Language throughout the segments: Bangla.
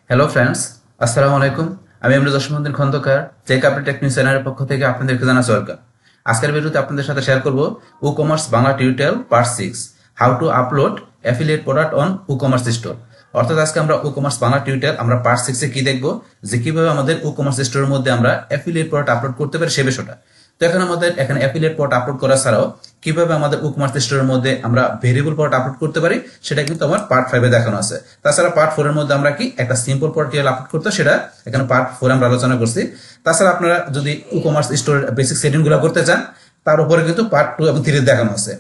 হ্যালো ফ্রেন্ডস, আসসালামু আলাইকুম। আমি Imrul Jasimuddin Khandakar, check update technique চ্যানেলের পক্ষ থেকে আপনাদেরকে জানাচ্ছি ওয়েলকাম। আজকের ভিডিওতে আপনাদের সাথে শেয়ার করব e commerce Bangla tutorial part 6, how to upload affiliate product on e commerce store. অর্থাৎ আজকে আমরা ই কমার্স বাংলা টিউটোরিয়াল আমরা পার্ট 6 এ কি দেখব, যে কিভাবে আমাদের ই কমার্স স্টোরের মধ্যে আমরা অ্যাফিলিয়েট প্রোডাক্ট আপলোড করতে পারি সে বিষয়টা। তো এখন আমাদের এখানে অ্যাফিলিয়েট প্রোডাক্ট আপলোড করা ছাড়াও কিভাবে আমাদের ই কমার্স স্টোরের মধ্যে আমরা ভেরিয়েবল প্রোডাক্ট আপলোড করতে পারি সেটা কিন্তু আমার পার্ট 5 এ দেখানো আছে। তাছাড়া পার্ট 4 এর মধ্যে আমরা কি একটা সিম্পল প্রোডাক্ট আপলোড করতে, সেটা এখানে পার্ট 4 আমরা আলোচনা করছি। তাছাড়া আপনারা যদি ই কমার্স স্টোরের বেসিক সেটিং গুলো করতে চান তার উপরে কিন্তু পার্ট 2 এবং 3 দেখানো আছে।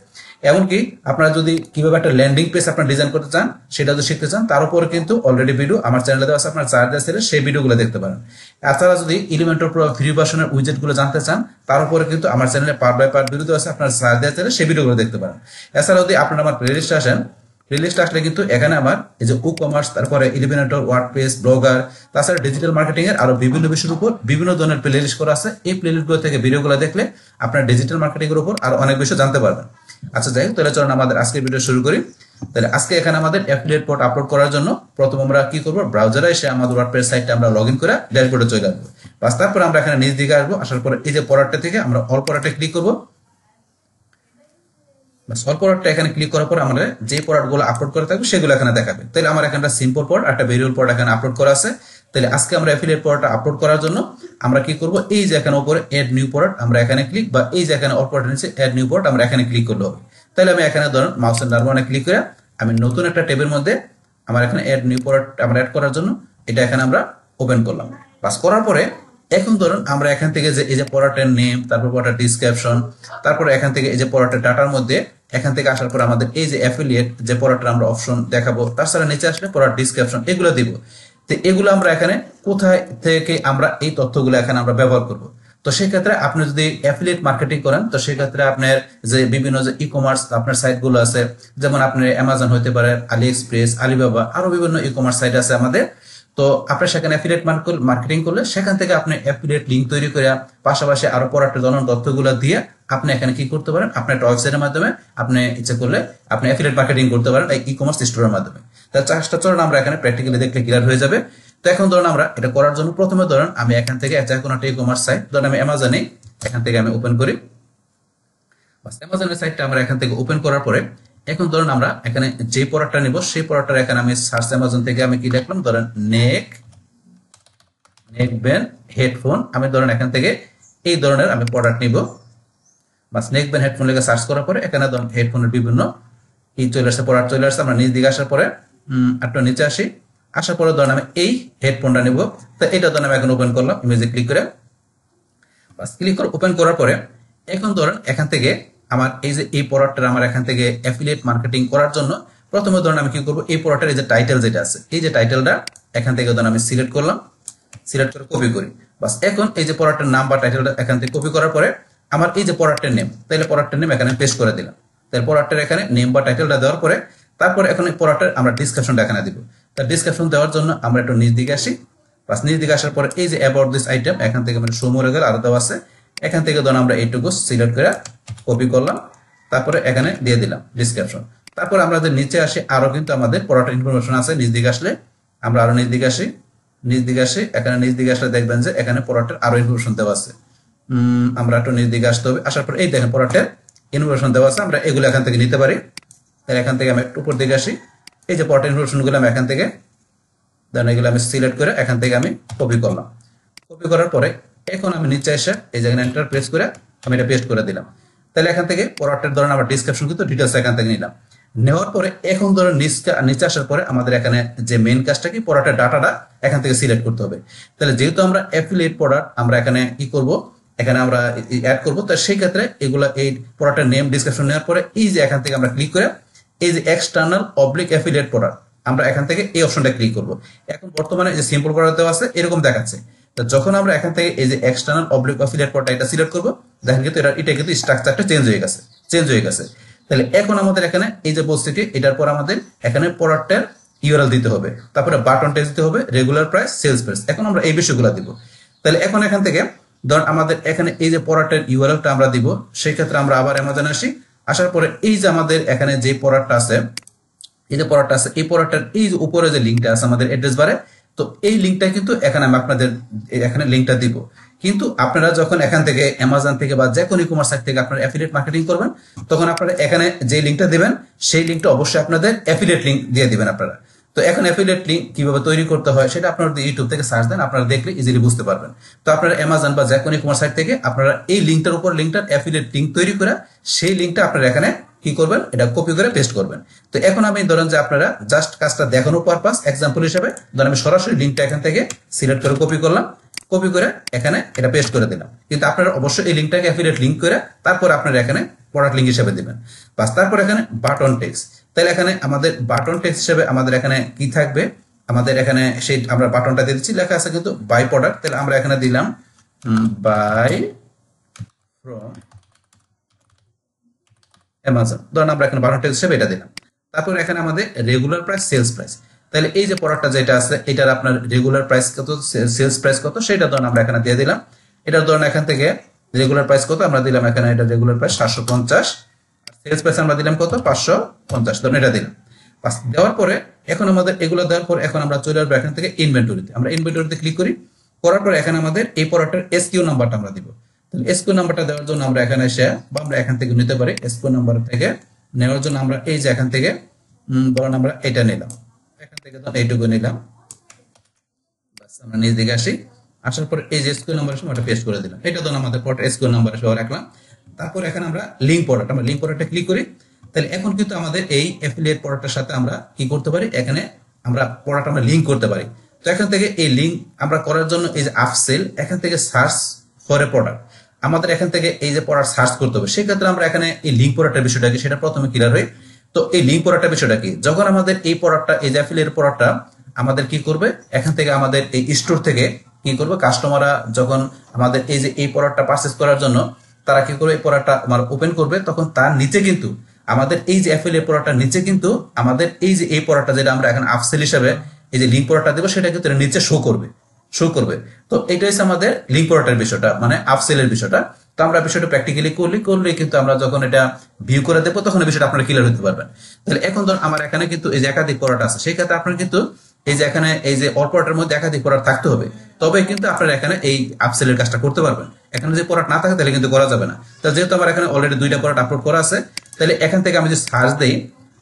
এমনকি আপনারা যদি কিভাবে একটা ল্যান্ডিং পেজ আপনারা ডিজাইন করতে চান সেটা যদি শিখতে চান তার উপরে কিন্তু অলরেডি ভিডিও আমার চ্যানেলে দেওয়া আছে, আপনারা চার্জ দিয়ে সেই ভিডিওগুলো দেখতে পারেন। এছাড়া যদি এলিমেন্টর প্রো ফ্রি ভার্সনের উইজেট গুলো জানতে চান তার উপরে কিন্তু আমার চ্যানেলে পার্ট বাই পার্ট ভিডিও আছে, আপনারা চার্জ দিয়ে সেই ভিডিওগুলো দেখতে পারেন। এছাড়া যদি আপনারা আমার প্লেলিস্টে আসেন, প্লেলিস্টে আসলে কিন্তু এখানে আমার এই যে ই কমার্স, তারপরে এলিমেন্টর, ওয়ার্ডপ্রেস, ব্লগার, তাছাড়া ডিজিটাল মার্কেটিং এর আরো বিভিন্ন বিষয়ের উপর বিভিন্ন ধরনের প্লেলিস্ট করা আছে। এই প্লেলিস্টগুলো থেকে ভিডিওগুলো দেখলে আপনারা ডিজিটাল মার্কেটিং এর উপর আরো অনেক বিষয় জানতে পারবেন। আচ্ছা যাই হোক, তাহলে চলুন আমাদের আজকের ভিডিও শুরু করি। তাহলে আজকে এখানে আমাদের অ্যাফিলিয়েট পোর্ট আপলোড করার জন্য প্রথম আমরা কি করব, ব্রাউজারে এসে আমাদের ওয়ার্ডপ্রেস সাইটে আমরা লগইন করে ড্যাশবোর্ডে চলে আসবো। বাস তারপর আমরা এখানে নিচ দিকে আসবো, আসার পরে এই যে প্রোডাক্টটা থেকে আমরা অল প্রোডাক্টে ক্লিক করব। বাস অল প্রোডাক্টটা এখানে ক্লিক করার পর আমরা যে প্রোডাক্টগুলো আপলোড করে থাকবে সেগুলো এখানে দেখাবে। তাহলে আমার এখানে সিম্পল প্রোডাক্ট, একটা ভেরিয়েবল প্রোডাক্ট এখানে আপলোড করা আছে। তাহলে আজকে আমরা অ্যাফিলিয়েট প্রোডাক্ট আপলোড করার জন্য আমরা কি করব, এই যে এখানে উপরে এড নিউ প্রোডাক্ট আমরা এখানে ক্লিক, বা এই যে এখানে অল প্রোডাক্ট নিচে এড নিউ প্রোডাক্ট আমরা এখানে ক্লিক করলে হবে। তাহলে আমি এখানে ধরুন মাউসের ডান ক্লিক করে আমি নতুন একটা ট্যাবের মধ্যে আমার এখানে এড নিউ প্রোডাক্ট আমরা অ্যাড করার জন্য এটা এখানে আমরা ওপেন করলাম। বাস করার পরে এখন ধরুন আমরা এখান থেকে যে এই যে প্রোডাক্টের নেম, তারপর প্রোডাক্ট ডিসক্রিপশন, তারপর এখান থেকে এই যে প্রোডাক্টের ডাটার মধ্যে এখান থেকে আসার পর আমাদের এই যে অ্যাফিলিয়েট যে প্রোডাক্টের আমরা অপশন দেখাবো, তাছাড়া নিচে আসলে প্রোডাক্ট ডিসক্রিপশন এগুলো দিব। তো এগুলো আমরা এখানে কোথায় থেকে আমরা এই তথ্যগুলো এখানে আমরা ব্যবহার করব। তো সেক্ষেত্রে আপনি যদি অ্যাফিলিয়েট মার্কেটিং করেন তো সেক্ষেত্রে আপনার যে বিভিন্ন যে ই কমার্স আপনার সাইট গুলো আছে, যেমন আপনার অ্যামাজন হতে পারে, আলি এক্সপ্রেস, আলিবাবা, আরো বিভিন্ন ই কমার্স সাইট আছে আমাদের। তো আপনি সেখানে অ্যাফিলিয়েট মার্কেটিং করলে সেখান থেকে আপনি অ্যাফিলিয়েট লিঙ্ক তৈরি করে পাশাপাশি আরো প্রোডাক্টের জন্য তথ্যগুলো দিয়ে আপনি এখানে কি করতে পারেন, আপনার একটা ওয়েবসাইটের মাধ্যমে আপনি ইচ্ছা করলে আপনি অ্যাফিলিয়েট মার্কেটিং করতে পারেন এই ই কমার্স স্টোরের মাধ্যমে। তার চারটা চরণ আমরা এখানে প্র্যাকটিক্যালি দেখলে ক্লিয়ার হয়ে যাবে। তো এখন ধরুন আমরা এটা করার জন্য প্রথমে ধরুন আমি এখান থেকে যে কোনো একটা ই কমার্স সাইট ধরুন আমি অ্যামাজনে এখান থেকে আমি ওপেন করি। বাস অ্যামাজনের সাইটটা আমরা এখান থেকে ওপেন করার পরে এখন ধরুন আমরা এখানে যে প্রোডাক্টটা নিব সেই প্রোডাক্টটা এখানে আমি সার্চ অ্যামাজন থেকে আমি কি লিখলাম, ধরেন নেক ব্যান্ড হেডফোন। আমি ধরেন এখান থেকে এই ধরনের আমি প্রোডাক্ট নিব। বাস নেক ব্যান্ড হেডফোন লিখে সার্চ করার পরে এখানে ধরুন হেডফোনের বিভিন্ন এই চলে আসছে, প্রোডাক্ট চলে আসছে। আমরা নিচ দিকে আসার পরে একটু নিচে আসি, আসার পরে ধরেন আমি এই হেডফোনটা নিব। তো এটা ধরেন আমি এখন ওপেন করলাম ইমেজে ক্লিক করে। বাস ক্লিক করে ওপেন করার পরে এখন ধরেন এখান থেকে আমার এই যে এই প্রোডাক্টটা আমার এখান থেকে অ্যাফিলিয়েট মার্কেটিং করার জন্য প্রথমে ধরেন আমি কি করব, এই প্রোডাক্টের এই যে টাইটেল যেটা আছে এই যে টাইটেলটা এখান থেকে ধরেন আমি সিলেক্ট করলাম, সিলেক্ট করে কপি করি। বাস এখন এই যে প্রোডাক্টের নাম বা টাইটেলটা এখান থেকে কপি করার পরে আমার এই যে প্রোডাক্টের নেম, তাহলে প্রোডাক্টের নেম এখানে পেস্ট করে দিলাম। তাহলে প্রোডাক্টের এখানে নেম বা টাইটেলটা দেওয়ার পরে তারপর এখন এই প্রোডাক্টের আমরা ডিসক্রিপশনটা এখানে দিব। তার ডিসক্রিপশন দেওয়ার জন্য আমরা একটু নিচ দিকে আসি। বাস নিচ দিকে আসার পরে এই যে অ্যাবাউট দিস আইটেম এখান থেকে মানে শো মোর আরো দেওয়া আছে, এখান থেকে ধরুন আমরা এইটুকু সিলেক্ট করে কপি করলাম, তারপরে এখানে দিয়ে দিলাম ডিসক্রিপশন। তারপর আমরা নিচে আসি, আরো কিন্তু আমাদের প্রোডাক্ট ইনফরমেশন আছে। নিচ দিকে আসলে আমরা আরো নিচ দিকে আসি, এখানে নিচ দিকে আসলে দেখবেন যে এখানে প্রোডাক্টের আরো ইনফরমেশন দেওয়া আছে। আমরা একটু নিচ দিকে আসতে হবে, আসার পর এই দেখেন প্রোডাক্টের ইনফরমেশন দেওয়া আছে, আমরা এগুলো এখান থেকে নিতে পারি। তাহলে এখান থেকে আমি একটু উপর দিকে আসি, এই যে প্রোডাক্ট ইনফরমেশন গুলো আমি এখান থেকে দেন এগুলো আমি সিলেক্ট করে এখান থেকে আমি কপি করলাম। কপি করার পরে এখন আমি নিচে এসে এই জায়গায় এন্টার প্রেস করে আমি এটা পেস্ট করে দিলাম। তাহলে এখান থেকে প্রোডাক্টের ধরেন আমার ডিসক্রিপশন কিন্তু ডিটেলস এখান থেকে নিলাম। নেওয়ার পরে এখন ধরেন নিচে আসার পরে আমাদের এখানে যে মেইন কাজটা কি, প্রোডাক্টের ডাটাটা এখান থেকে সিলেক্ট করতে হবে। তাহলে যেহেতু আমরা অ্যাফিলিয়েট প্রোডাক্ট আমরা এখানে কি করব, এখানে আমরা অ্যাড করব, তো সেই ক্ষেত্রে এগুলো এই প্রোডাক্টের নেম ডিসক্রিপশন নেওয়ার পরে এই যে এখান থেকে আমরা ক্লিক করে এই যে এক্সটার্নাল অবলিক অ্যাফিলিয়েট প্রোডাক্ট আমরা এখান থেকে এই অপশনটা ক্লিক করব। এখন বর্তমানে যে সিম্পল প্রোডাক্ট দেওয়া আছে এরকম দেখাচ্ছে। তো যখন আমরা এখান থেকে এই যে এক্সটার্নাল অবলিক অ্যাফিলিয়েট প্রোডাক্ট এটা সিলেক্ট করব, দেখেন কিন্তু এটা কিন্তু স্ট্রাকচারটা চেঞ্জ হয়ে গেছে। তাহলে এখন আমাদের এখানে এই যে বলছে কি এটার পর আমাদের এখানে প্রোডাক্টের ইউআরএল দিতে হবে, তারপরে বাটন টেক্সট দিতে হবে, রেগুলার প্রাইস, সেলস প্রাইস। এখন আমরা এই বিষয়গুলো দিব। তাহলে এখন এখান থেকে ধরুন আমাদের এখানে এই যে প্রোডাক্টের ইউআরএলটা আমরা দিব, সেই ক্ষেত্রে আমরা আবার অ্যামাজন আসি, আসার পরে এই যে আমাদের এখানে যে প্রোডাক্টটা আছে এই যে প্রোডাক্টটা আছে এই প্রোডাক্টের এই যে উপরে যে লিংকটা আছে আমাদের অ্যাড্রেস বারে, তো এই লিঙ্কটা কিন্তু এখানে আমি আপনাদের এখানে লিঙ্কটা দিব। কিন্তু আপনারা যখন এখান থেকে অ্যামাজন থেকে বা যে কোনো ই-কমার্স সাইট থেকে আপনারা অ্যাফিলিয়েট মার্কেটিং করবেন, তখন আপনারা এখানে যে লিঙ্কটা দিবেন সেই লিঙ্কটা অবশ্যই আপনাদের অ্যাফিলিয়েট লিঙ্ক দিয়ে দিবেন আপনারা। তো এখন অ্যাফিলিয়েট লিঙ্ক কিভাবে তৈরি করতে হয় সেটা আপনারা ইউটিউব থেকে সার্চ দেন, আপনারা দেখলে ইজিলি বুঝতে পারবেন। তো আপনারা অ্যামাজন বা যে কোনো ই-কমার্স সাইট থেকে আপনারা এই লিঙ্কটার উপর লিঙ্কটার অ্যাফিলিয়েট লিঙ্ক তৈরি করে সেই লিঙ্কটা আপনারা এখানে কি করবেন, এটা কপি করে পেস্ট করবেন। তো এখন আমি ধরেন যে আপনারা জাস্ট কাজটা দেখানোর পারপাস এক্সাম্পল হিসেবে ধরেন আমি সরাসরি লিঙ্কটা এখান থেকে সিলেক্ট করে কপি করলাম, কপি করে এখানে এটা পেস্ট করে দিলাম। কিন্তু আপনারা অবশ্যই এই লিঙ্কটাকে অ্যাফিলিয়েট লিঙ্ক করে তারপর আপনারা এখানে প্রোডাক্ট লিঙ্ক হিসেবে দিবেন। বাস তারপর এখানে বাটন টেক্সট, তাহলে এখানে আমাদের বাটন টেক্সট হিসেবে আমাদের এখানে কি থাকবে, আমাদের এখানে সেই আমরা বাটনটা দিয়ে দিচ্ছি, লেখা আছে কিন্তু বাই প্রোডাক্ট, তাহলে আমরা এখানে দিলাম বাই ফ্রম অ্যামাজন, ধরেন আমরা এখানে বাটন টেক্সট হিসেবে এটা দিলাম। তারপর এখানে আমাদের রেগুলার প্রাইস, সেলস প্রাইস, তাহলে এই যে প্রোডাক্টটা যেটা আছে এটার আপনার রেগুলার প্রাইস কত, সেলস প্রাইস কত সেটা ধরেন আমরা এখানে দিয়ে দিলাম। এটার ধরেন এখান থেকে রেগুলার প্রাইস কত আমরা দিলাম, এখানে এটা রেগুলার প্রাইস 750, সেলস প্রাইস আমরা দিলাম কত 550, ধরেন এটা দিলাম। দেওয়ার পরে এখন আমাদের এগুলো দেওয়ার পর এখন আমরা চলে আসবো এখান থেকে ইনভেন্টরিতে, আমরা ইনভেন্টরিতে ক্লিক করি, করার পর এখানে আমাদের এই প্রোডাক্টের এসকিউ নাম্বারটা আমরা দিব। তাহলে এসকিউ নাম্বারটা দেওয়ার জন্য আমরা এখানে এসে বা আমরা এখান থেকে নিতে পারি, এসকিউ নাম্বার থেকে নেওয়ার জন্য আমরা এই যে এখান থেকে ধরুন আমরা এটা নিলাম, এখান থেকে ধরুন এইটুকু নিলাম, বাস আমরা নিচ দিকে আসি, আসার পর এই যে এসকিউ নাম্বার হিসেবে আমরা পেস্ট করে দিলাম, এটা ধরুন আমাদের প্রোডাক্ট এসকিউ নাম্বার হিসেবে রাখলাম। তারপর এখানে আমরা লিঙ্ক প্রোডাক্ট, আমরা লিঙ্ক প্রোডাক্টে ক্লিক করি, তাহলে এখন কিন্তু আমাদের এই অ্যাফিলিয়েট প্রোডাক্টের সাথে আমরা কি করতে পারি, এখানে আমরা প্রোডাক্ট আমরা লিঙ্ক করতে পারি। তো এখান থেকে এই লিঙ্ক আমরা করার জন্য এই যে আপসেল, এখান থেকে সার্চ ফর এ প্রোডাক্ট, আমাদের এখান থেকে এই যে প্রোডাক্ট সার্চ করতে হবে, সেক্ষেত্রে আমরা এখানে এই লিঙ্ক প্রোডাক্টের বিষয়টা কি সেটা প্রথমে ক্লিয়ার হয়। তো এই লিঙ্ক প্রোডাক্টের বিষয়টা কি, যখন আমাদের এই প্রোডাক্টটা এই যে অ্যাফিলিয়েট প্রোডাক্টটা আমাদের কি করবে, এখান থেকে আমাদের এই স্টোর থেকে কি করবে, কাস্টমাররা যখন আমাদের এই যে এই প্রোডাক্টটা পারচেজ করার জন্য তারা কি করবে, এই প্রোডাক্টটা আমার ওপেন করবে, তখন তার নিচে কিন্তু আমাদের এই যে অ্যাফিলিয়েট প্রোডাক্টটার নিচে কিন্তু আমাদের এই যে এই প্রোডাক্টটা যেটা আমরা এখন আপসেল হিসেবে এই যে লিঙ্ক প্রোডাক্টটা দেবো সেটা কিন্তু নিচে শো করবে। তো এটা হচ্ছে আমাদের লিঙ্ক প্রোডাক্টের বিষয়টা, মানে আপসেলের বিষয়টা। তো আমরা বিষয়টা প্র্যাকটিক্যালি করলে কিন্তু আমরা যখন এটা ভিউ করে দেবো তখন এই বিষয়টা আপনারা ক্লিয়ার হতে পারবেন। তাহলে এখন ধর আমার এখানে কিন্তু এই যে একাধিক প্রোডাক্ট আছে, সেই ক্ষেত্রে আপনার কিন্তু এই যে এখানে এই যে অল প্রোডাক্টের মধ্যে একাধিক প্রোডাক্ট থাকতে হবে, তবে কিন্তু আপনারা এখানে এই আপসেলের কাজটা করতে পারবেন। এখানে যে প্রোডাক্ট না থাকে তাহলে কিন্তু করা যাবে না। তো যেহেতু আমার এখানে অলরেডি 2টা প্রোডাক্ট আপলোড করা আছে, তাহলে এখান থেকে আমি যে সার্চ দিই,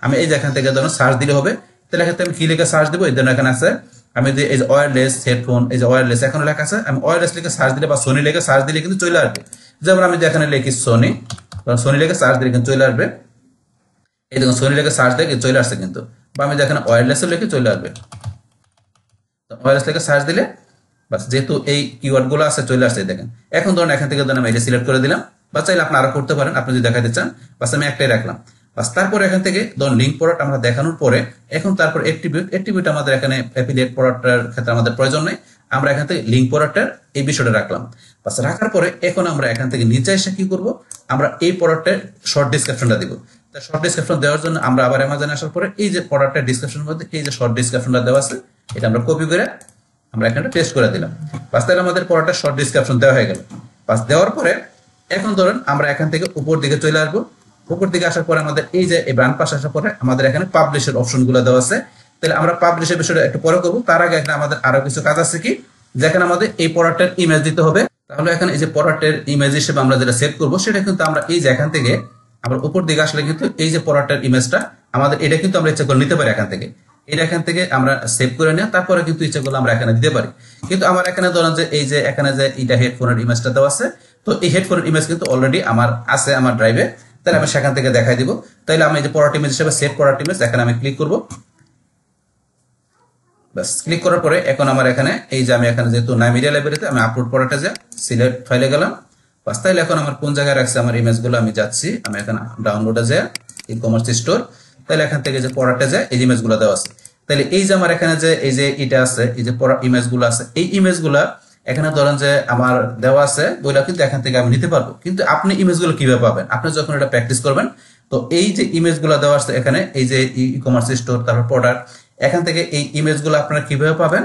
আমি এই যে এখান থেকে ধরুন সার্চ দিলে হবে, তাহলে এখান থেকে আমি কি লিখে সার্চ দেবো, এই ধরুন এখানে আছে আমি যে এই যে ওয়্যারলেস হেডফোন, এই যে ওয়্যারলেস এখানে লেখা আছে, আমি ওয়্যারলেস লিখে সার্চ দিলে বা সোনি লিখে সার্চ দিলে কিন্তু চলে আসবে। যেমন আমি যে এখানে লিখি সোনি, লিখে সার্চ দিলে কিন্তু চলে আসবে, এই দেখুন সোনি লিখে সার্চ দিয়ে চলে আসছে কিন্তু, বা আমি যেখানে ওয়্যারলেসও লিখে চলে আসবে। তো ওয়্যারলেস লিখে সার্চ দিলে বাস যেহেতু এই কিওয়ার্ড গুলো আছে চলে আসছে দেখেন। এখন ধরুন এখান থেকে ধরুন আমি এটা সিলেক্ট করে দিলাম, বা চাইলে আপনি আরো করতে পারেন, আপনি যদি দেখাতে চান, বাস আমি একটাই রাখলাম। বাস তারপর এখান থেকে ধরুন লিঙ্ক প্রোডাক্ট আমরা দেখানোর পরে এখন তারপর অ্যাট্রিবিউট আমাদের এখানে অ্যাফিলিয়েট প্রোডাক্টের ক্ষেত্রে আমাদের প্রয়োজন নেই, আমরা এখান থেকে লিঙ্ক প্রোডাক্টের এই বিষয়টা রাখলাম। বাস রাখার পরে এখন আমরা এখান থেকে নিচে এসে কি করব, আমরা এই প্রোডাক্টের শর্ট ডিসক্রিপশনটা দিব। তাই শর্ট ডিসক্রিপশন দেওয়ার জন্য আমরা আবার অ্যামাজনে আসার পরে এই যে প্রোডাক্টের ডিসক্রিপশনের মধ্যে এই যে শর্ট ডিসক্রিপশনটা দেওয়া আছে এটা আমরা কপি করে আমরা এখানে পেস্ট করে দিলাম। বাস তাহলে আমাদের প্রোডাক্টের শর্ট ডিসক্রিপশন দেওয়া হয়ে গেল। বাস দেওয়ার পরে এখন ধরুন আমরা এখান থেকে উপর দিকে চলে আসবো, উপর দিকে আসার পরে আমাদের এই যে এই ব্র্যান্ড পাশে আসার পরে আমাদের এখানে পাবলিশের অপশনগুলো দেওয়া আছে। তাহলে আমরা পাবলিশের বিষয়টা একটু পরে করবো, তার আগে এখানে আমাদের আরো কিছু কাজ আছে কি, যেখানে আমাদের এই প্রোডাক্টের ইমেজ দিতে হবে। তাহলে এখানে এই যে প্রোডাক্টের ইমেজ হিসেবে আমরা যেটা সেভ করবো সেটা কিন্তু আমরা এই যে এখান থেকে আমরা উপর দিকে আসলে কিন্তু এই যে প্রোডাক্টের ইমেজটা আমাদের এটা কিন্তু আমরা ইচ্ছা করে নিতে পারি এখান থেকে, এটা এখান থেকে আমরা সেভ করে নিয়ে তারপরে কিন্তু ইচ্ছা করলে আমরা এখানে দিতে পারি। কিন্তু আমার এখানে ধরেন যে এই যে এখানে যে এটা হেডফোনের ইমেজটা দেওয়া আছে, তো এই হেডফোনের ইমেজ কিন্তু অলরেডি আমার আছে আমার ড্রাইভে, তাহলে আমি সেখান থেকে দেখাই দিব। তাহলে আমি এই যে প্রোডাক্ট ইমেজ হিসেবে সেভ প্রোডাক্ট ইমেজ এখানে আমি ক্লিক করব। বাস ক্লিক করার পরে এখন আমার এখানে এই যে আমি এখানে যেহেতু নাই মিডিয়া লাইব্রেরিতে আমি আপলোড প্রোডাক্টে যা সিলেক্ট ফাইলে গেলাম। বাস তাহলে এখন আমার কোন জায়গায় রাখছে আমার ইমেজগুলো আমি যাচ্ছি, আমি এখানে ডাউনলোডে যাই ই-কমার্স স্টোর, তাহলে এখান থেকে যে প্রোডাক্টে যায় এই ইমেজগুলো দেওয়া আছে। তাহলে এই যে আমার এখানে যে এই যে এটা আছে এই যে ইমেজগুলো আছে, এই ইমেজগুলো এখানে ধরেন যে আমার দেওয়া আছে ওইটা কিন্তু এখান থেকে আমি নিতে পারবো। কিন্তু আপনি ইমেজগুলো কিভাবে পাবেন, আপনি যখন এটা প্র্যাকটিস করবেন, তো এই যে ইমেজগুলো দেওয়া আছে এখানে এই যে ই-কমার্স স্টোর তারপর প্রোডাক্ট, এখান থেকে এই ইমেজগুলো আপনারা কিভাবে পাবেন,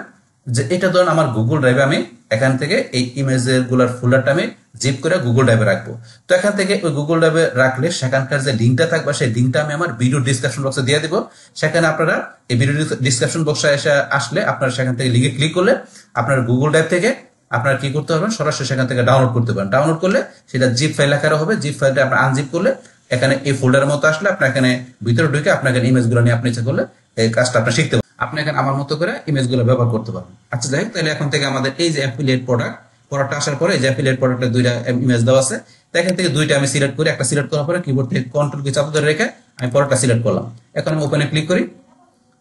যে এটা ধরুন আমার গুগল ড্রাইভে আমি এখান থেকে এই ইমেজের গুলার ফোল্ডারটা আমি জিপ করে গুগল ড্রাইভে রাখবো। তো এখান থেকে ওই গুগল ড্রাইভে রাখলে সেখানকার যে লিঙ্কটা থাকবে সেই লিঙ্কটা আমি আমার ভিডিও ডিসক্রিপশন বক্সে দিয়ে দিব। সেখানে আপনারা এই ভিডিও ডিসক্রিপশন বক্সে এসে আসলে আপনারা সেখান থেকে লিঙ্কে ক্লিক করলে আপনার গুগল ড্রাইভ থেকে আপনারা কি করতে পারবেন, সরাসরি সেখান থেকে ডাউনলোড করতে পারেন। ডাউনলোড করলে সেটা জিপ ফাইল আকারে হবে। জিপ ফাইলটা আপনার আনজিপ করলে এখানে এই ফোল্ডারের মতো আসলে আপনার এখানে ভিতরে ঢুকে আপনার ইমেজগুলো নিয়ে আপনি ইচ্ছা করলে এই কাজটা আপনি শিখতে পারেন। আপনি এখানে আমার মতো করে ইমেজগুলো ব্যবহার করতে পারবেন। আচ্ছা যাই হোক, তাহলে এখন থেকে আমাদের এই যে অ্যাফিলিয়েট প্রোডাক্ট আসার পরে যে অ্যাফিলিয়েট প্রোডাক্টের দুইটা ইমেজ দেওয়া আছে, তো এখান থেকে দুইটা আমি সিলেক্ট করি। একটা সিলেক্ট করার পরে কিবোর্ড থেকে কন্ট্রোল কি চাপ ধরে রেখে আমি প্রোডাক্টটা সিলেক্ট করলাম। এখন আমি ওপেনে ক্লিক করি,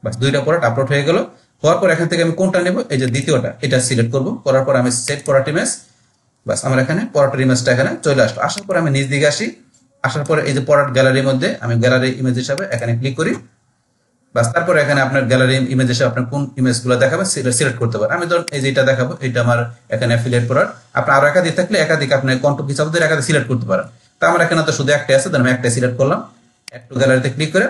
বাস দুইটা প্রোডাক্ট আপলোড হয়ে গেল। হওয়ার পর এখান থেকে আমি কোনটা নেব, এই যে দ্বিতীয়টা, এটা সিলেক্ট করব। করার পর আমি সেট প্রোডাক্ট ইমেজ, বাস আমার এখানে প্রোডাক্টের ইমেজটা এখানে চলে আসলো। আসার পর আমি নিচ দিকে আসি, আসার পরে এই যে প্রোডাক্ট গ্যালারির মধ্যে আমি গ্যালারি ইমেজ হিসাবে এখানে ক্লিক করি। বাস তারপর এখানে আপনার গ্যালারি ইমেজ হিসেবে আপনার কোন ইমেজগুলো দেখাবে সেটা সিলেক্ট করতে পারেন। আমি ধরুন এই যে এটা দেখাবো, এটা আমার এখানে অ্যাফিলিয়েট প্রোডাক্ট। আপনার আরো একাধিক থাকলে একাধিক আপনি কন্ট্রোল কি চাপ ধরে একাধিক সিলেক্ট করতে পারেন। তো আমার এখানে তো শুধু একটাই আছে, আমি একটাই সিলেক্ট করলাম। একটু গ্যালারিতে ক্লিক করে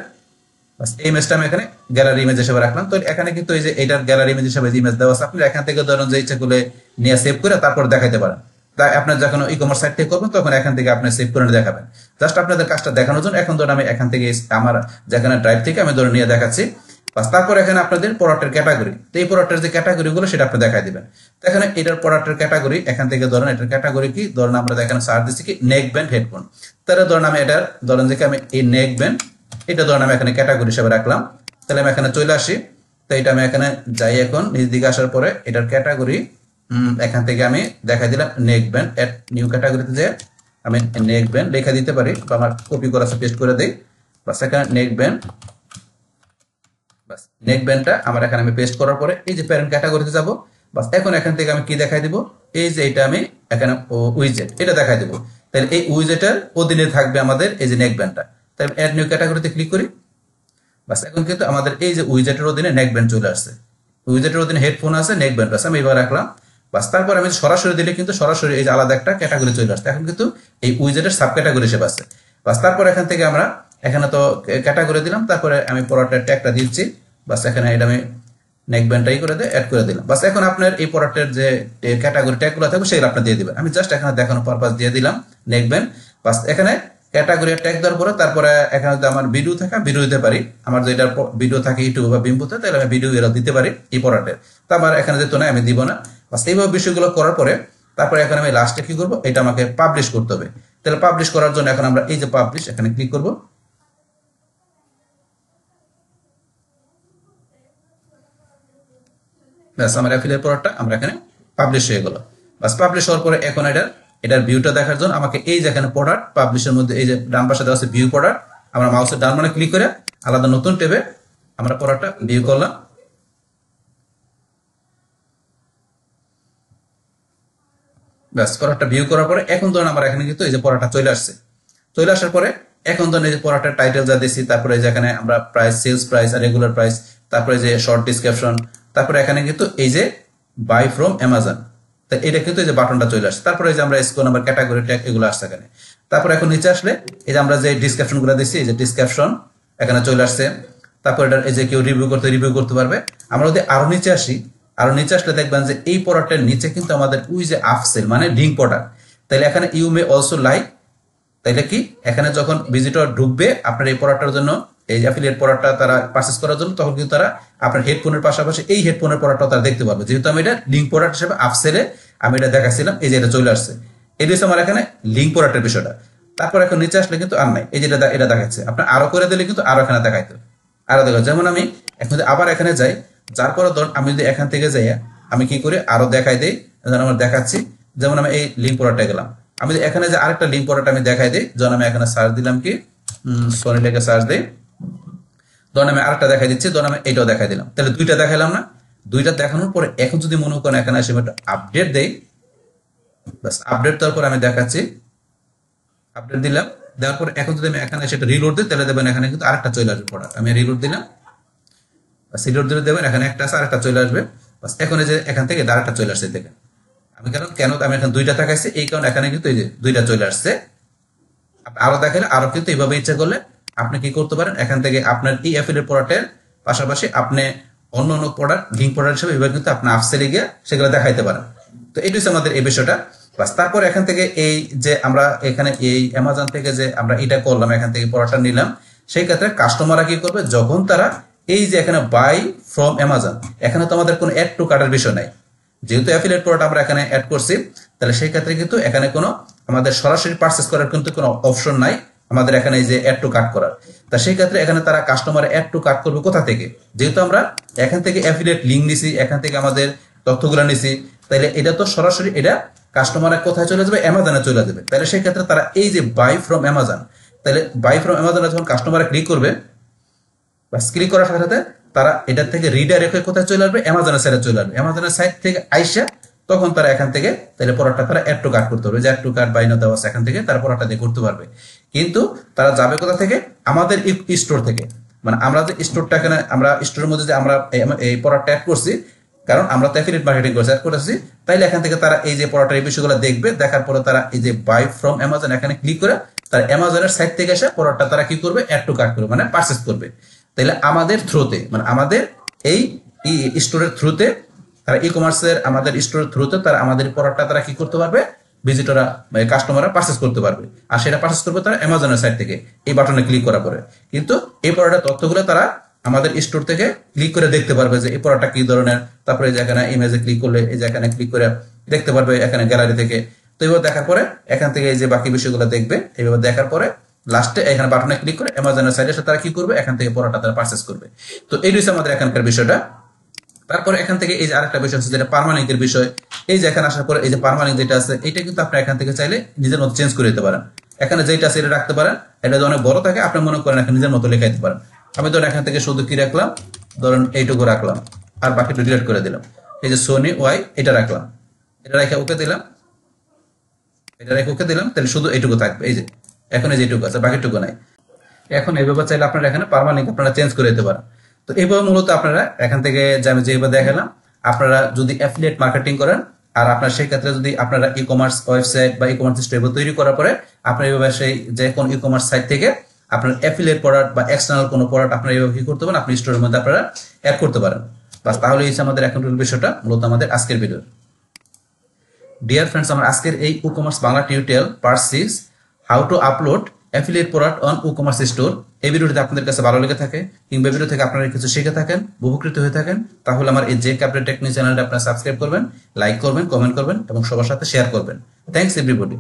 বাস এই ইমেজটা আমি এখানে গ্যালারি ইমেজ হিসেবে রাখলাম। তো এখানে কিন্তু এই যে এটার গ্যালারি ইমেজ হিসেবে ইমেজ দেওয়া আছে। আপনি এখান থেকে ধরুন যে ইচ্ছা করলে নিয়ে সেভ করে তারপর দেখাতে পারেন। তাই আপনার যখন ই-কমার্স সাইট থেকে করবেন তখন এখান থেকে আপনি সেভ করে দেখাবেন। জাস্ট আপনাদের কাজটা দেখানোর জন্য এখন ধরুন আমি এখান থেকে আমার যেখানে ড্রাইভ থেকে আমি ধরুন নিয়ে দেখাচ্ছি। বাস তারপর এখানে আপনাদের প্রোডাক্টের ক্যাটাগরি, তো এই প্রোডাক্টের যে ক্যাটাগরি গুলো সেটা আপনি দেখাই দিবেন। তো এখানে এটার প্রোডাক্টের ক্যাটাগরি এখান থেকে ধরেন এটার ক্যাটাগরি কি, ধরেন আমরা এখানে সার্চ দিচ্ছি কি নেক ব্যান্ড হেডফোন। তাহলে ধরেন আমি এটার ধরেন যে আমি এই নেক ব্যান্ড এটা ধরেন আমি এখানে ক্যাটাগরি হিসেবে রাখলাম। তাহলে আমি এখানে চলে আসি, তো এটা আমি এখানে যাই। এখন নিচ দিকে আসার পরে এটার ক্যাটাগরি এখান থেকে আমি দেখাই দিলাম নেক ব্যান্ড। এড নিউ ক্যাটাগরিতে যে আমি নেক ব্যান্ড লেখা দিতে পারি, বা আমার কপি করা আছে পেস্ট করে দেই। বাস এখানে নেক ব্যান্ড, বাস নেক ব্যান্ডটা আমার এখানে আমি পেস্ট করার পরে এই যে প্যারেন্ট ক্যাটাগরিতে যাব। বাস এখন এখান থেকে আমি কি দেখাই দিব, এই যে এটা আমি এখানে উইজেট এটা দেখাই দিব। তাহলে এই উইজেটের অধীনে থাকবে আমাদের এই যে নেক ব্যান্ডটা। তাই অ্যাড নিউ ক্যাটাগরিতে ক্লিক করি। বাস এখন কিন্তু আমাদের এই যে উইজেটের অধীনে নেক ব্যান্ড চলে আসছে। উইজেটের অধীনে হেডফোন আছে, নেক ব্যান্ড আছে, আমি এবার রাখলাম। বাস তারপর আমি সরাসরি দিলে কিন্তু সরাসরি এই যে আলাদা একটা ক্যাটাগরি চলে আসছে। এখন কিন্তু এই উইজেটের সাব ক্যাটাগরি হিসেবে আছে। বাস তারপর এখান থেকে আমরা এখানে তো ক্যাটাগরি দিলাম, তারপরে আমি প্রোডাক্টের ট্যাগটা দিচ্ছি। বাস এখানে এটা আমি নেক ব্যান্ডটাই করে দিয়ে অ্যাড করে দিলাম। বাস এখন আপনার এই প্রোডাক্টের যে ক্যাটাগরি ট্যাগগুলো থাকবে সেগুলো আপনি দিয়ে দিবেন। আমি জাস্ট এখানে দেখানোর পারপাস দিয়ে দিলাম নেক ব্যান্ড। বাস এখানে ক্যাটাগরি ট্যাগ দেওয়ার পরে তারপরে এখানে যদি আমার ভিডিও থাকে ভিডিও দিতে পারি। আমার যদি এটা ভিডিও থাকে ইউটিউব বা বিম্বুতে, তাহলে আমি ভিডিও এরা দিতে পারি এই প্রোডাক্টের। তো আমার এখানে যেত না, আমি দিব না। বাস এইভাবে বিষয়গুলো করার পরে তারপরে এখন আমি লাস্টে কি করবো, এটা আমাকে পাবলিশ করতে হবে। তাহলে পাবলিশ করার জন্য এখন আমরা এই যে পাবলিশ এখানে ক্লিক করবো। ব্যাস আমার অ্যাফিলিয়েট প্রোডাক্টটা আমরা এখানে পাবলিশ হয়ে গেল। বাস পাবলিশ হওয়ার পরে এখন এটার ভিউটা দেখার জন্য আমাকে এই যে এখানে প্রোডাক্ট পাবলিশের মধ্যে এই যে ডান পাশে দেওয়া আছে ভিউ প্রোডাক্ট, আমরা মাউসের ডান মানে ক্লিক করে আলাদা নতুন ট্যাবে আমরা প্রোডাক্টটা ভিউ করলাম। ব্যাস প্রোডাক্টটা ভিউ করার পরে এখন ধরুন আমার এখানে কিন্তু এই যে প্রোডাক্টটা চলে আসছে। চলে আসার পরে এখন ধরুন এই যে প্রোডাক্টের টাইটেল যা দিচ্ছি, তারপরে যেখানে আমরা প্রাইস, সেলস প্রাইস আর রেগুলার প্রাইস, তারপরে যে শর্ট ডিসক্রিপশন, তারপরে এখানে কিন্তু এই যে বাই ফ্রম অ্যামাজন, তাই এটা কিন্তু এই যে বাটনটা চলে আসছে। তারপরে এই যে আমরা স্কোর নাম্বার, ক্যাটাগরি ট্যাগ এগুলো আসছে এখানে। তারপর এখন নিচে আসলে এই যে আমরা যে ডিসক্রিপশন গুলো দিচ্ছি, এই যে ডিসক্রিপশন এখানে চলে আসছে। তারপর এটা এই যে কেউ রিভিউ করতে পারবে। আমরা যদি আরো নিচে আসি, আরো নিচে আসলে দেখবেন যে এই প্রোডাক্টের নিচে কিন্তু আমাদের ওই যে আপসেল মানে লিঙ্ক প্রোডাক্ট, তাইলে এখানে ইউ মে অলসো লাইক, তাইলে কি এখানে যখন ভিজিটর ঢুকবে আপনার এই প্রোডাক্টের জন্য, এই অ্যাফিলিয়েট প্রোডাক্টটা তারা পারচেজ করার জন্য, তখন কিন্তু তারা আপনার হেডফোনের পাশাপাশি এই হেডফোনের প্রোডাক্টটা তারা দেখতে পারবে। যেহেতু আমি এটা লিঙ্ক প্রোডাক্ট হিসেবে আপসেলে আমি এটা দেখাচ্ছিলাম, এই যে এটা চলে আসছে। এই হচ্ছে আমার এখানে লিঙ্ক প্রোডাক্টের বিষয়টা। তারপর এখন নিচে আসলে কিন্তু আর নাই, এই যেটা এটা দেখাচ্ছে। আপনার আরো করে দিলে কিন্তু আরো এখানে দেখাইতো, আরো দেখা। যেমন আমি এখন যদি আবার এখানে যাই, যার পরে ধরুন আমি যদি এখান থেকে যাই আমি কি করি আরো দেখাই দিই, যেমন আমরা দেখাচ্ছি। যেমন আমি এই লিঙ্ক প্রোডাক্টে গেলাম, আমি এখানে যে আরেকটা লিঙ্ক প্রোডাক্ট আমি দেখাই দিই। যেমন আমি এখানে সার্চ দিলাম কি সনি লেগে সার্চ দিই, ধরুন আমি আরেকটা দেখাই দিচ্ছি, ধরুন আমি এইটাও দেখাই দিলাম। তাহলে দুইটা দেখাইলাম না? দুইটা দেখানোর পরে এখন যদি মনে করেন এখানে এসে একটা আপডেট দেই, বাস আপডেট দেওয়ার পর আমি দেখাচ্ছি, আপডেট দিলাম। দেওয়ার পর এখন যদি আমি এখানে সেটা রিলোড দিই, তাহলে দেবেন এখানে কিন্তু আরেকটা চলে আসবে প্রোডাক্ট। আমি রিলোড দিলাম, বাস রিলোড দিলে দেবেন এখানে একটা আছে, আরেকটা চলে আসবে। বাস এখন এই যে এখান থেকে আরেকটা চলে আসছে দেখেন। আমি কেন আমি এখানে দুইটা দেখাইছি, এই কারণে এখানে কিন্তু এই যে দুইটা চলে আসছে। আরো দেখালে আরো কিন্তু এইভাবে ইচ্ছা করলে আপনি কি করতে পারেন, এখান থেকে আপনার এই অ্যাফিলিয়েট প্রোডাক্টের পাশাপাশি আপনি অন্য অন্য প্রোডাক্ট লিঙ্ক প্রোডাক্ট হিসেবে এবার কিন্তু আপনি আপসেলে গিয়ে সেগুলো দেখাইতে পারেন। তো এটি হচ্ছে আমাদের এই বিষয়টা। বাস তারপর এখান থেকে এই যে আমরা এখানে এই অ্যামাজন থেকে যে আমরা এটা করলাম, এখান থেকে প্রোডাক্টটা নিলাম, সেই ক্ষেত্রে কাস্টমাররা কি করবে, যখন তারা এই যে এখানে বাই ফ্রম অ্যামাজন, এখানে তো আমাদের কোনো অ্যাড টু কার্টের বিষয় নাই, যেহেতু অ্যাফিলিয়েট প্রোডাক্ট আমরা এখানে অ্যাড করছি, তাহলে সেই ক্ষেত্রে কিন্তু এখানে কোনো আমাদের সরাসরি পারচেস করার কিন্তু কোনো অপশন নাই আমাদের এখানে এই যে অ্যাড টু কার্ট করার। তা সেই ক্ষেত্রে এখানে তারা কাস্টমার অ্যাড টু কার্ট করবে কোথা থেকে, যেহেতু আমরা এখান থেকে অ্যাফিলিয়েট লিঙ্ক নিছি, এখান থেকে আমাদের তথ্যগুলো নিছি, তাহলে এটা তো সরাসরি এটা কাস্টমারের কোথায় চলে যাবে, অ্যামাজনে চলে যাবে। তাহলে সেই ক্ষেত্রে তারা এই যে বাই ফ্রম অ্যামাজন, তাহলে বাই ফ্রম অ্যামাজনে যখন কাস্টমার ক্লিক করবে, বাস ক্লিক করার সাথে সাথে তারা এটার থেকে রিডাইরেক্ট হয়ে কোথায় চলে আসবে, অ্যামাজনের সাইডে চলে আসবে। অ্যামাজনের সাইড থেকে আইসা তখন তারা এখান থেকে তাহলে প্রোডাক্টটা তারা অ্যাড টু কার্ট করতে পারবে, যে অ্যাড টু কার্ট বাই নাও দেওয়া আছে, এখান থেকে তারা প্রোডাক্টটা দিয়ে করতে পারবে। কিন্তু তারা যাবে কোথা থেকে, আমাদের স্টোর থেকে, মানে আমরা যে স্টোরটা এখানে আমরা স্টোরের মধ্যে যে আমরা এই প্রোডাক্টটা অ্যাড করছি, কারণ আমরা তো অ্যাফিলিয়েট মার্কেটিং করে অ্যাড করেছি, তাইলে এখান থেকে তারা এই যে প্রোডাক্টের এই বিষয়গুলো দেখবে, দেখার পরে তারা এই যে বাই ফ্রম অ্যামাজন এখানে ক্লিক করে তারা অ্যামাজনের সাইট থেকে এসে প্রোডাক্টটা তারা কি করবে, অ্যাড টু কার্ট করবে, মানে পারচেস করবে। তাহলে আমাদের থ্রুতে, মানে আমাদের এই স্টোরের থ্রুতে, তারা ই কমার্সের আমাদের স্টোরের থ্রুতে তারা আমাদের প্রোডাক্টটা তারা কি করতে পারবে, ভিজিটররা কাস্টমাররা পারচেস করতে পারবে। আর সেটা পারচেস করবে তারা অ্যামাজনের সাইট থেকে এই বাটনে ক্লিক করার পরে। কিন্তু এই প্রোডাক্টের তথ্যগুলো তারা আমাদের স্টোর থেকে ক্লিক করে দেখতে পারবে যে এই প্রোডাক্টটা কি ধরনের, তারপরে যেখানে ইমেজে ক্লিক করলে এই যেখানে ক্লিক করে দেখতে পারবে এখানে গ্যালারি থেকে। তো এইভাবে দেখার পরে এখান থেকে এই যে বাকি বিষয়গুলো দেখবে, এইভাবে দেখার পরে লাস্টে এখানে বাটনে ক্লিক করে অ্যামাজনের সাইডে তারা কি করবে, এখান থেকে প্রোডাক্টটা তারা পারচেস করবে। তো এই হচ্ছে আমাদের এখানকার বিষয়টা। তারপরে এখান থেকে এই যে আরেকটা বিষয় আছে যেটা পার্মালিঙ্কের বিষয়, এই যে এখানে আসার পরে এই যে পার্মালিঙ্ক যেটা আছে, এটা কিন্তু আপনি এখান থেকে চাইলে নিজের মতো চেঞ্জ করে দিতে পারেন। এখানে যেটা আছে এটা রাখতে পারেন, এটা যদি অনেক বড় থাকে আপনি মনে করেন এখানে নিজের মতো লেখা দিতে পারেন। আমি ধরেন এখান থেকে শুধু কি রাখলাম, ধরেন এইটুকু রাখলাম, আর বাকিটা ডিলিট করে দিলাম। এই যে সোনি ওয়াই এটা রাখলাম, এটা রেখে ওকে দিলাম, এটা রেখে ওকে দিলাম, তাহলে শুধু এইটুকু থাকবে। এই যে এখন এই যে এইটুকু আছে, বাকিটুকু নাই। এখন এইভাবে চাইলে আপনারা এখানে পার্মালিঙ্ক আপনারা চেঞ্জ করে দিতে পারেন। তো এইভাবে মূলত আপনারা এখান থেকে যে আমি যেভাবে দেখালাম, আপনারা যদি অ্যাফিলিয়েট মার্কেটিং করেন আর আপনার সেই ক্ষেত্রে যদি আপনারা ই কমার্স ওয়েবসাইট বা ই কমার্স স্টোর তৈরি করার পরে আপনার এইভাবে সেই যে কোনো ই কমার্স সাইট থেকে আপনার অ্যাফিলিয়েট প্রোডাক্ট বা এক্সটার্নাল কোনো প্রোডাক্ট আপনারা এইভাবে কি করতে পারেন, আপনি স্টোরের মধ্যে আপনারা অ্যাড করতে পারেন। বাস তাহলে এই আমাদের এখনকার বিষয়টা মূলত আমাদের আজকের ভিডিও। ডিয়ার ফ্রেন্ডস, আমার আজকের এই e commerce Bangla tutorial part 6 how to upload affiliate product on e commerce store, এই ভিডিওটি আপনাদের কাছে ভালো লেগে থাকে কিংবা ভিডিও থেকে আপনারা কিছু শিখে থাকেন, উপকৃত হয়ে থাকেন, তাহলে আমার এই জেক আপডেট টেকনিক চ্যানেলটা আপনারা সাবস্ক্রাইব করবেন, লাইক করবেন, কমেন্ট করবেন এবং সবার সাথে শেয়ার করবেন। Thanks everybody.